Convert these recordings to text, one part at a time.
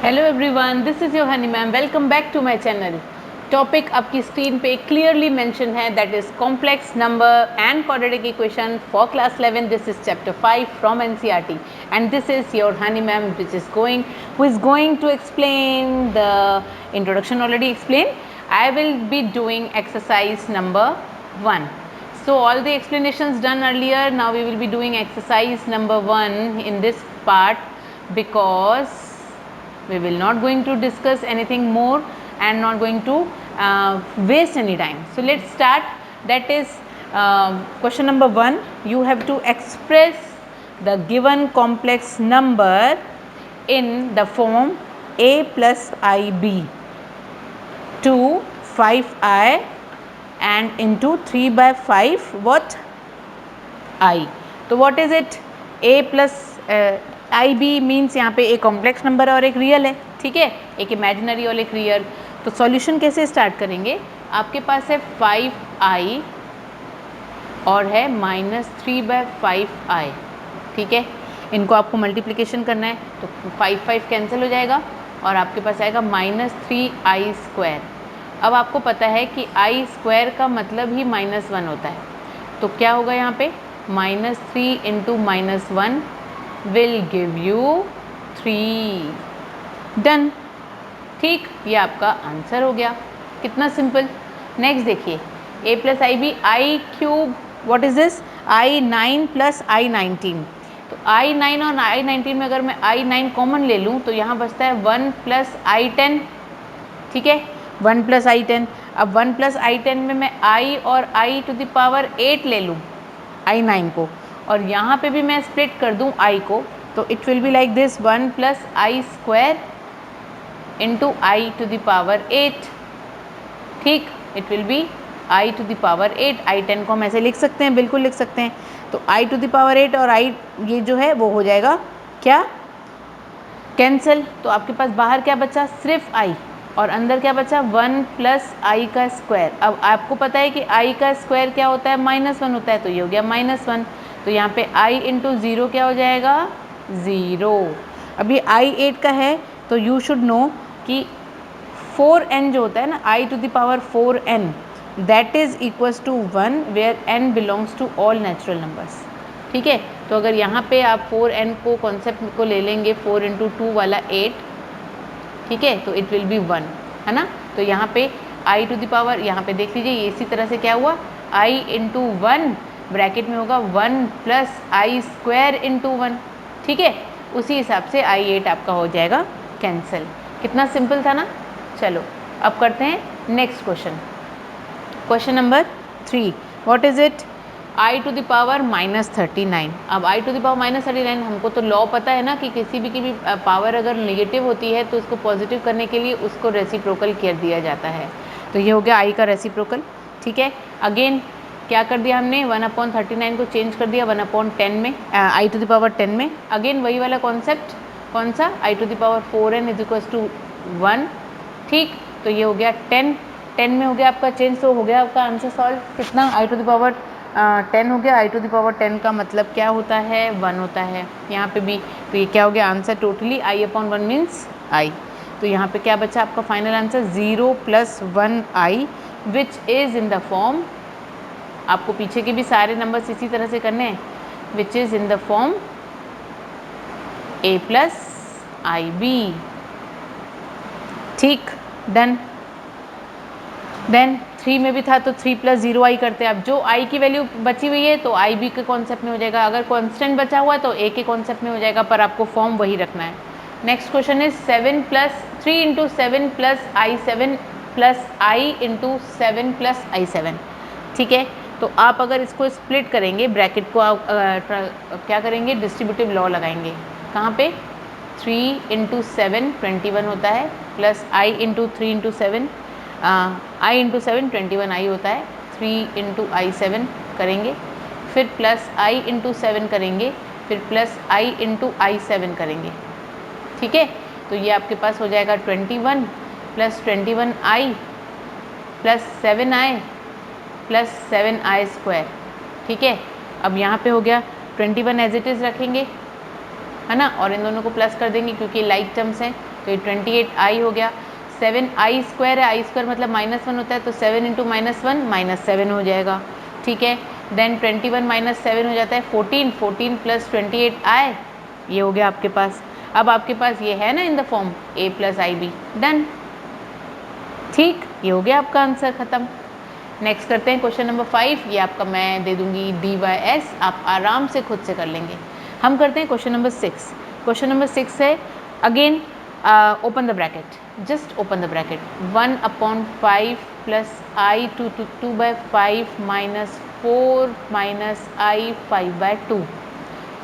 Hello everyone, this is your Honey ma'am. Welcome back to my channel. Topic आपकी screen पे clearly mention है, that is complex number and quadratic equation for class 11। This is chapter 5 from NCERT and this is your Honey ma'am which is going to explain the introduction already explained. I will be doing exercise number 1. So all the explanations done earlier, now we will be doing exercise number 1 in this part because we will not going to discuss anything more and not going to waste any time. So let's start. That is question number 1. You have to express the given complex number in the form a plus ib to 5i and into 3 by 5 what i. तो what is it? a plus i b means यहाँ पे एक complex number है और एक real है, ठीक है, एक इमेजिनरी और एक रियल। तो सॉल्यूशन कैसे स्टार्ट करेंगे? आपके पास है 5i और है -3/5i, ठीक है। इनको आपको मल्टीप्लिकेशन करना है तो 5 कैंसिल हो जाएगा और आपके पास आएगा -3i²। अब आपको पता है कि i स्क्वायर का मतलब ही -1 होता है, तो क्या होगा यहाँ पे? -3 × -1 will give you 3। डन, ठीक, ये आपका आंसर हो गया। कितना सिंपल। नेक्स्ट देखिए, a plus i b, i cube, what is this? i9 plus i19। तो i9 और i19 में अगर मैं i9 कॉमन ले लूँ तो यहाँ बचता है 1 प्लस i10, ठीक है, 1 प्लस i10। अब 1 प्लस i10 में मैं i और i⁸ ले लूँ i9 को, और यहाँ पे भी मैं स्प्लिट कर दूँ i को, तो it will be like this 1 plus i² into i⁸, ठीक, it will be i⁸। i10 को हम ऐसे लिख सकते हैं, बिल्कुल लिख सकते हैं। तो i⁸ और i ये जो है वो हो जाएगा क्या? कैंसिल। तो आपके पास बाहर क्या बचा? सिर्फ i, और अंदर क्या बचा? 1 प्लस i²। अब आपको पता है कि i² क्या होता है? -1 होता है, तो ये हो गया -1। तो यहाँ पे i × 0 क्या हो जाएगा? 0। अभी i8 का है तो यू शुड नो कि 4n जो होता है ना, i⁴n, that is equals to 1 where n belongs to all natural numbers, ठीक है। तो अगर यहाँ पे आप 4n को कॉन्सेप्ट को ले लेंगे, 4 × 2 वाला 8, ठीक है, तो इट विल बी 1, है ना। तो यहाँ पे i⁸, यहाँ पे देख लीजिए, ये इसी तरह से क्या हुआ? i × 1 ब्रैकेट में होगा 1 प्लस i² × 1, ठीक है। उसी हिसाब से i8 आपका हो जाएगा कैंसिल। कितना सिंपल था ना। चलो अब करते हैं next question. Question number 3, what is it? i⁻39। अब i⁻39, हमको तो लॉ पता है ना कि किसी भी पावर अगर नेगेटिव होती है तो उसको पॉजिटिव करने के लिए उसको रेसिप्रोकल कर दिया जाता है। तो ये हो गया i का रेसिप्रोकल, ठीक है। अगेन क्या कर दिया हमने? 1/39 को चेंज कर दिया 1/10 में, i⁻10 में। अगेन वही वाला कॉन्सेप्ट, कौन सा? i⁴n = 1, ठीक। तो ये हो गया 10 में हो गया आपका चेंज, तो हो गया आपका आंसर सॉल्व। कितना? i⁻10 हो गया। i⁻10 का मतलब क्या होता है? 1 होता है यहाँ पे भी। तो ये क्या हो गया answer? Totally i/1 means i। तो यहाँ पे क्या बचा आपका final answer? 0 + 1i which is in the form, आपको पीछे के भी सारे नंबर्स इसी तरह से करने हैं, which is in the form a + ib, ठीक, डन। देन 3 में भी था तो 3 + 0i करते हैं। अब जो i की वैल्यू बची हुई है तो i b के कॉन्सेप्ट में हो जाएगा, अगर कांस्टेंट बचा हुआ तो a के कॉन्सेप्ट में हो जाएगा, पर आपको फॉर्म वही रखना है। Next question is 3 × 7 + i7 + i × 7 + i7, ठीक है। तो आप अगर इसको स्प्लिट करेंगे, ब्रैकेट को आप क्या करेंगे? डिस्ट्रीब्यूटिव लॉ लगाएंगे। कहाँ पे? 3 × 7 21 होता है, प्लस i × 3 × 7 i × 7 21i होता है। 3 × i7 करेंगे, फिर प्लस i × 7 करेंगे, फिर प्लस i × i7 करेंगे, ठीक है। तो ये आपके पास हो जाएगा 21 + 21i + 7i + 7i², ठीक है। अब यहाँ पे हो गया 21 एज इट इज़ रखेंगे, है ना, और इन दोनों को प्लस कर देंगे क्योंकि लाइक टर्म्स हैं। तो ये 28i हो गया। 7i स्क्वायर है, आई स्क्वायर मतलब -1 होता है, तो 7 इंटू -1 -7 हो जाएगा। ठीक है, देन 21 - 7 हो जाता है 14, 14 प्लस 28i, ये हो गया आपके पास। अब आपके पास ये है ना in the form a plus i b, done. ठीक, ये हो गया आपका आंसर खत्म। नेक्स्ट करते हैं क्वेश्चन नंबर 5। ये आपका मैं दे दूंगी DYS, आप आराम से खुद से कर लेंगे। हम करते हैं क्वेश्चन नंबर 6। क्वेश्चन नंबर 6 है again open the bracket, just open the bracket, 1/5 plus I 2/5 minus 4 minus I 5/2।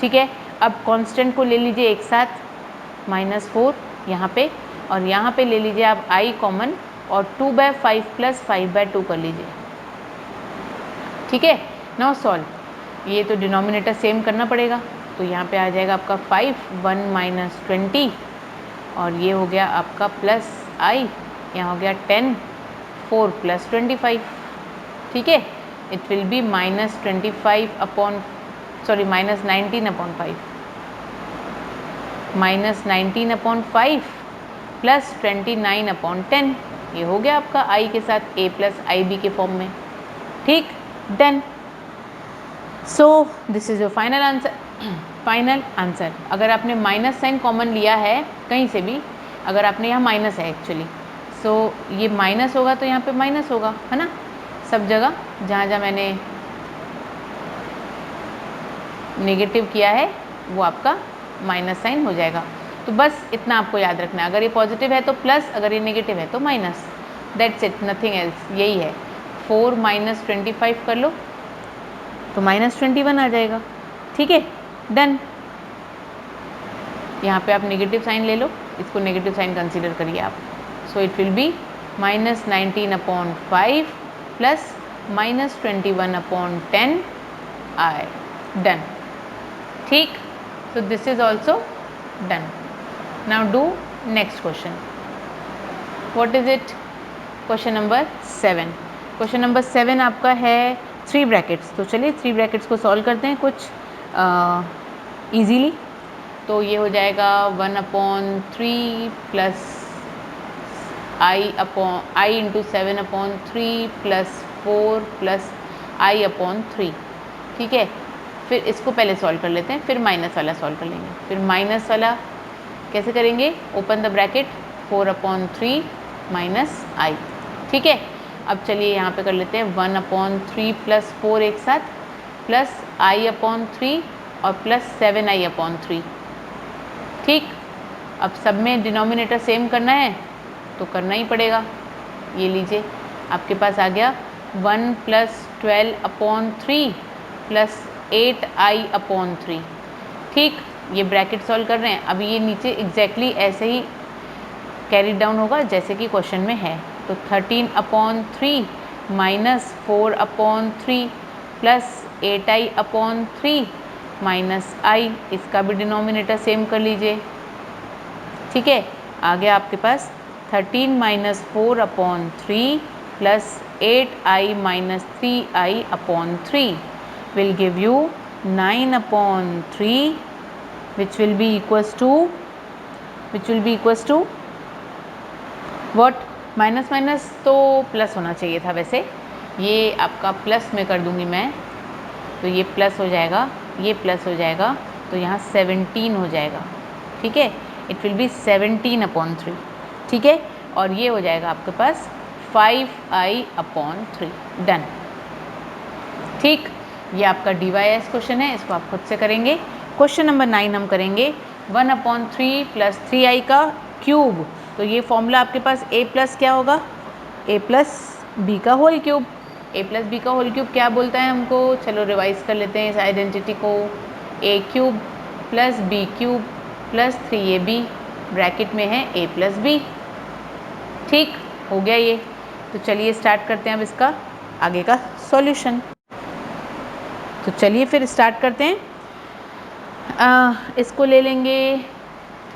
ठीक है, अब कांस्टेंट को ले लीजिए एक साथ, -4 यहाँ पे, और यहाँ पे ले लीजिए आप i कॉमन और 2/5 प्लस 5/2 कर लीजिए। ठीक है, नाउ सॉल्व। ये तो डिनोमिनेटर सेम करना पड़ेगा, तो यहाँ पे आ जाएगा आपका 5, 1 माइनस 20, और ये हो गया आपका प्लस i, यहाँ हो गया 10, 4 प्लस 25। ठीक है, it will be -25 upon sorry -19/5, -19/5 plus 29/10, ये हो गया आपका i के साथ a प्लस आई बी के फॉर्म में। ठीक, done. So this is your final answer. Final answer, अगर आपने माइनस साइन कॉमन लिया है कहीं से भी, अगर आपने यहाँ माइनस है एक्चुअली, सो ये माइनस होगा तो यहाँ पे माइनस होगा, है ना, सब जगह जहाँ जहाँ मैंने नेगेटिव किया है वो आपका माइनस साइन हो जाएगा। तो बस इतना आपको याद रखना है, अगर ये पॉजिटिव है तो प्लस, अगर ये नेगेटिव है तो minus, that's it, nothing else, यही है। 4 माइनस 25 कर लो तो -21 आ जाएगा। ठीक है, डन। यहाँ पे आप नेगेटिव साइन ले लो, इसको नेगेटिव साइन कंसीडर करिए आप। So it will be -19/5 plus -21/10 I, done. ठीक, so this is also done. Now do next question. What is it? Question number 7. Question number 7 आपका है 3 ब्रैकेट्स। तो चलिए 3 ब्रैकेट्स को सॉल्व करते हैं कुछ इजीली। तो ये हो जाएगा 1/3 प्लस आई इंटू 7/3 प्लस 4 प्लस i/3। ठीक है, फिर इसको पहले सॉल्व कर लेते हैं, फिर माइनस वाला सॉल्व कर लेंगे। फिर माइनस वाला कैसे करेंगे, ओपन द ब्रैकेट, 4/3 माइनस आई। ठीक है, अब चलिए यहाँ पे कर लेते हैं 1/3 प्लस 4 एक साथ, प्लस i/3 और प्लस 7i/3। ठीक, अब सब में डिनोमिनेटर सेम करना है तो करना ही पड़ेगा। ये लीजिए, आपके पास आ गया 1 प्लस 12/3 प्लस 8i/3। ठीक, ये ब्रैकेट सॉल्व कर रहे हैं, अभी ये नीचे एग्जैक्टली ऐसे ही कैरी डाउन होगा जैसे कि क्वेश्चन में है। तो 13/3 माइनस 4/3 प्लस 8i/3 माइनस आई, इसका भी डिनोमिनेटर सेम कर लीजिए। ठीक है, आ गया आपके पास 13 minus 4/3 plus 8i-3i/3 will give you 9/3 which will be equals to what? Minus minus तो प्लस होना चाहिए था, वैसे ये आपका प्लस में कर दूंगी मैं, तो ये प्लस हो जाएगा, ये प्लस हो जाएगा, तो यहाँ 17 हो जाएगा। ठीक है, इट विल बी 17/3। ठीक है, और ये हो जाएगा आपके पास 5i/3, डन। ठीक, ये आपका DYS क्वेश्चन है, इसको आप खुद से करेंगे। क्वेश्चन नंबर 9 हम करेंगे 1/3 प्लस 3i का क्यूब। तो ये फॉर्मूला आपके पास a प्लस क्या होगा, a प्लस बी का whole cube. a plus b का होल क्यूब क्या बोलता है हमको, चलो रिवाइज कर लेते हैं इस आइडेंटिटी को। a cube plus b cube plus 3ab, bracket में है a प्लस बी। ठीक, हो गया ये। तो चलिए स्टार्ट करते हैं अब इसका आगे का सॉल्यूशन। तो चलिए फिर स्टार्ट करते हैं। इसको ले लेंगे,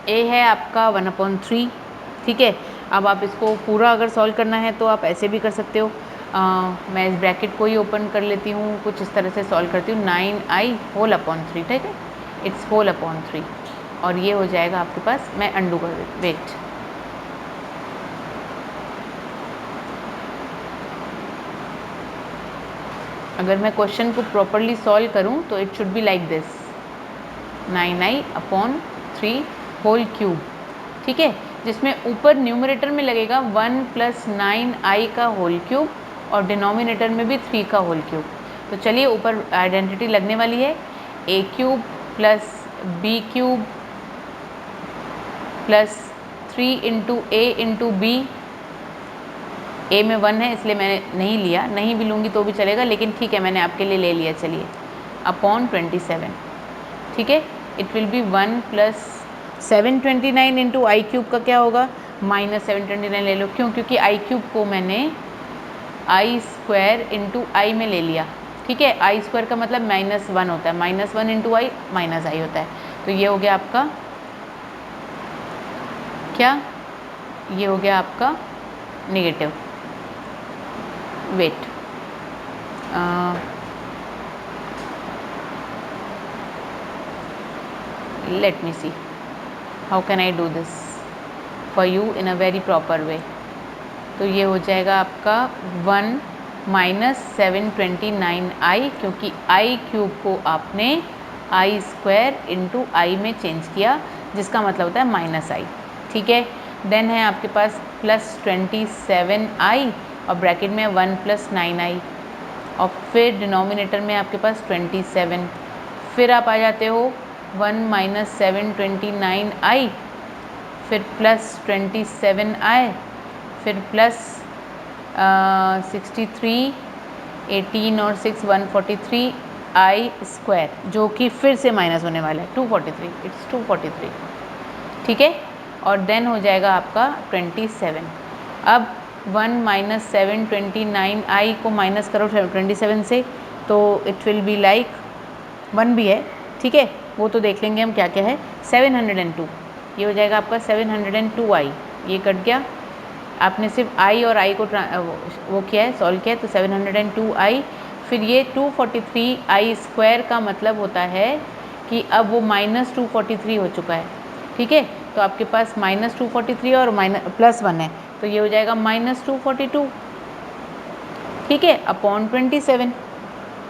a है आपका 1/3। ठीक है, अब आप इसको पूरा अगर सॉल्व करना है तो आप ऐसे भी कर सकते हो। मैं इस ब्रैकेट को ही ओपन कर लेती हूँ, कुछ इस तरह से सॉल्व करती हूँ। 9i/3, ठीक है, इट्स होल/3, और ये हो जाएगा आपके पास, मैं अंडू कर वेट अगर मैं क्वेश्चन को प्रॉपरली सॉल्व करूं तो it should be like this, 9i/3 whole cube, ठीक है, जिसमें ऊपर न्यूमरेटर में लगेगा 1 + 9i का होल क्यूब और डिनोमिनेटर में भी 3 का होल क्यूब। तो चलिए ऊपर आइडेंटिटी लगने वाली है, a³ + b³ + 3 × a × b, a में 1 है इसलिए मैंने नहीं लिया, नहीं भी लूँगी तो भी चलेगा, लेकिन ठीक है मैंने आपके लिए ले लिया, चलिए, अपॉन 27, ठीक है। इट विल बी 1 + 729 × i³ का क्या होगा, -729 ले लो, क्यों, क्योंकि i³ को मैंने i² × i में ले लिया, ठीक है। i² का मतलब -1 होता है, -1 × i -i होता है। तो ये हो गया आपका क्या, ये हो गया आपका negative, wait, let me see how can I do this for you in a very proper way। तो ये हो जाएगा आपका 1 - 729i, क्योंकि i³ को आपने i² × i में चेंज किया, जिसका मतलब होता है -i, ठीक है। देन है आपके पास +27i और ब्रैकेट में 1 + 9i, और फिर डिनोमिनेटर में आपके पास 27, फिर आप आ जाते हो 1 - 729i, फिर +27i, फिर प्लस 63, 18 और 6 143i², जो कि फिर से माइनस होने वाला है 243, इट्स 243, ठीक है। और देन हो जाएगा आपका 27। अब 1 - 729i को माइनस करो 27 से, तो इट विल बी लाइक 1 भी है, ठीक है, वो तो देख लेंगे हम क्या क्या है। 702, ये हो जाएगा आपका 702i, ये कट गया, आपने सिर्फ i और i को वो किया है, सॉल्व किया है, तो 702i, फिर ये 243i² का मतलब होता है कि अब वो -243 हो चुका है, ठीक है। तो आपके पास -243 और +1 है, तो ये हो जाएगा -242, ठीक है, अपॉन 27,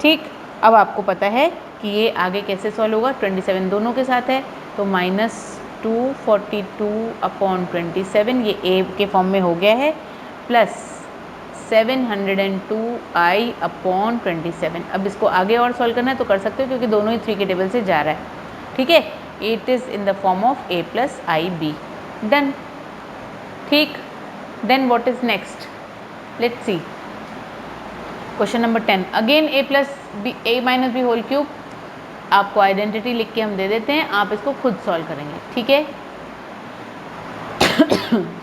ठीक। अब आपको पता है कि ये आगे कैसे सॉल्व होगा, 27 दोनों के साथ है, तो -242/27, ये a के फॉर्म में हो गया है, प्लस 702i/27। अब इसको आगे और सॉल्व करना है तो कर सकते हो, क्योंकि दोनों ही 3 के टेबल से जा रहा है, ठीक है। It is in the form of a + ib, done, ठीक। Then what is next, let's see question number 10, again a + b whole cube. आपको आइडेंटिटी लिख के हम दे देते हैं, आप इसको खुद सॉल्व करेंगे, ठीक है।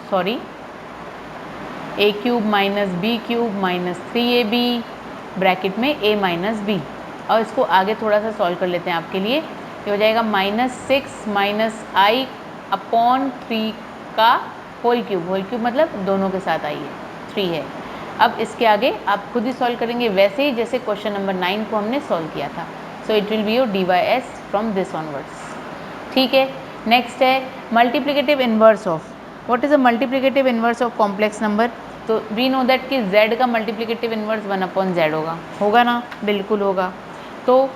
Sorry, a³ - b³ - 3ab bracket में a - b, और इसको आगे थोड़ा सा सॉल्व कर लेते हैं आपके लिए। ये हो जाएगा -6 - i/3 का होल क्यूब, होल क्यूब मतलब दोनों के साथ आई है, 3 है। अब इसके आगे आप खुद ही सॉल्व करेंगे, वैसे ही जैसे क्वेश्चन नंबर 9 को हमने सॉल्व किया था। So it will be your dy(s) from this onwards, ठीक है। नेक्स्ट है multiplicative inverse of, what is a multiplicative inverse of complex number. तो वी नो दैट कि z का मल्टीप्लिकेटिव इनवर्स 1/z होगा ना, बिल्कुल होगा। तो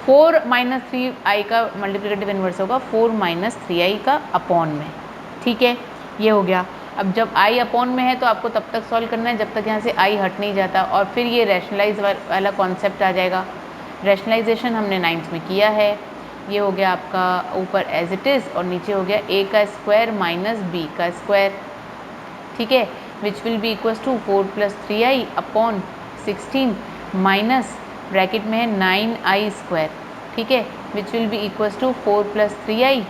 4 - 3i का मल्टीप्लिकेटिव इनवर्स होगा 4 - 3i का अपॉन में, ठीक है, ये हो गया। अब जब i अपॉन में है तो आपको तब तक सॉल्व करना है जब तक यहाँ से i हट नहीं जाता, और फिर ये रैशनलाइज वाला कॉन्सेप्ट आ जाएगा। रैशनलाइजेशन हमने 9th में किया है। ये हो गया आपका ऊपर एज इट इज़, और नीचे हो गया a² - b का स्क्वायर, ठीक है, which will be equals to 4 + 3i/16 minus bracket में है 9i², ठीक है, which will be equals to 4 + 3i,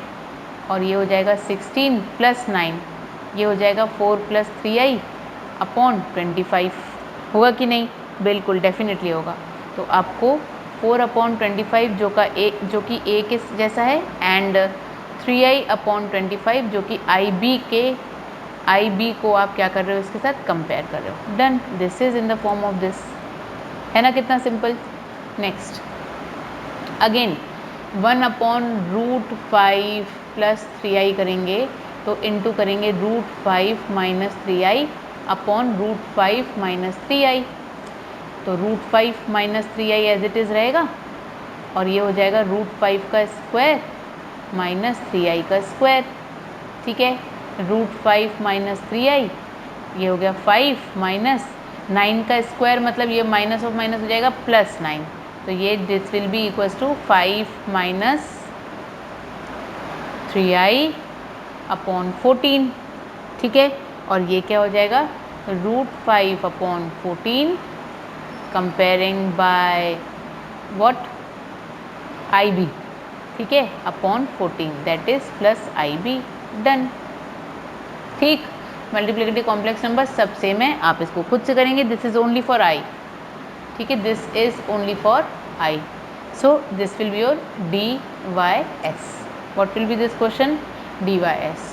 और ये हो जाएगा 16 + 9, ये हो जाएगा 4 + 3i/25। होगा कि नहीं, बिल्कुल डेफिनेटली होगा। तो आपको 4/25 जो कि a के जैसा है, एंड 3i/25 जो कि ib को आप क्या कर रहे हो, इसके साथ कंपेयर कर रहे हो, done, this is in the form of this, है ना, कितना सिंपल। नेक्स्ट अगेन 1/√5 + 3i करेंगे, तो इनटू करेंगे √5 - 3i/√5 - 3i। तो √5 minus 3i as it is रहेगा, और ये हो जाएगा √5 का स्क्वायर माइनस 3i का स्क्वायर। ठीक है, √5 माइनस 3i, ये हो गया 5 माइनस 9 का स्क्वायर, मतलब ये माइनस ऑफ माइनस हो जाएगा +9, तो ये this will be equals to 5 minus 3i upon 14। ठीक है, और ये क्या हो जाएगा, √5 upon 14 comparing by what, IB। ठीक है, upon 14 that is plus IB, done. ठीक, मल्टीप्लिकेटिव कॉम्प्लेक्स नंबर सब सेम है, आप इसको खुद से करेंगे। This is only for I। ठीक है, this is only for I, so this will be your DYS। What will B this question, DYS।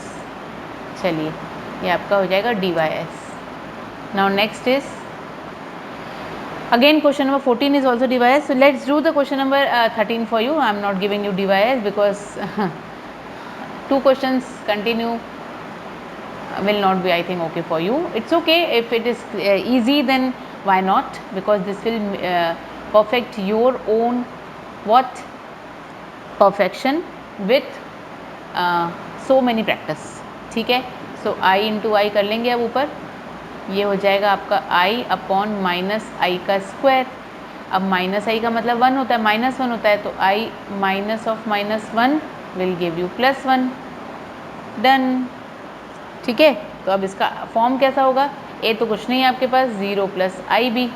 चलिए, ये आपका हो जाएगा DYS। Now next is again question number 14 is also DYS, so let's do the question number 13 for you. I am not giving you DYS because 2 questions continue will not be, I think, okay for you. It's okay if it is easy, then why not, because this will perfect your own what perfection with so many practice। ठीक है, so I into I कर लेंगे अब ऊपर, ये हो जाएगा आपका i अपॉन माइनस आई का स्क्वायर। अब माइनस आई का मतलब 1 होता है, -1 होता है, तो i minus of -1 will give you +1, done. ठीक है, तो अब इसका फॉर्म कैसा होगा, a तो कुछ नहीं है आपके पास, 0 + IB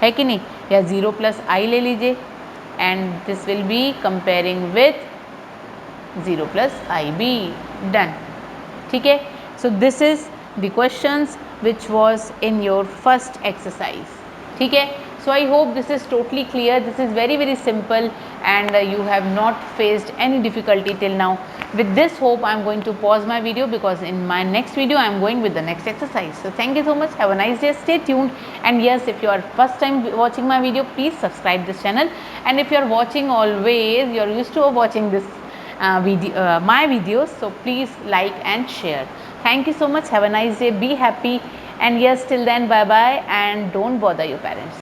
है कि नहीं, या 0 + I ले लीजिए, and this will B comparing with 0 + IB, done. ठीक है, so this is the questions which was in your first exercise। ठीक है, so I hope this is totally clear, this is very very simple, and you have not faced any difficulty till now। With this hope I am going to pause my video, because in my next video I am going with the next exercise। So thank you so much, have a nice day, stay tuned, and yes, if you are first time watching my video, please subscribe this channel, and if you are watching always, you are used to watching this my videos, so please like and share। Thank you so much, have a nice day, be happy, and yes, till then, bye bye, and don't bother your parents।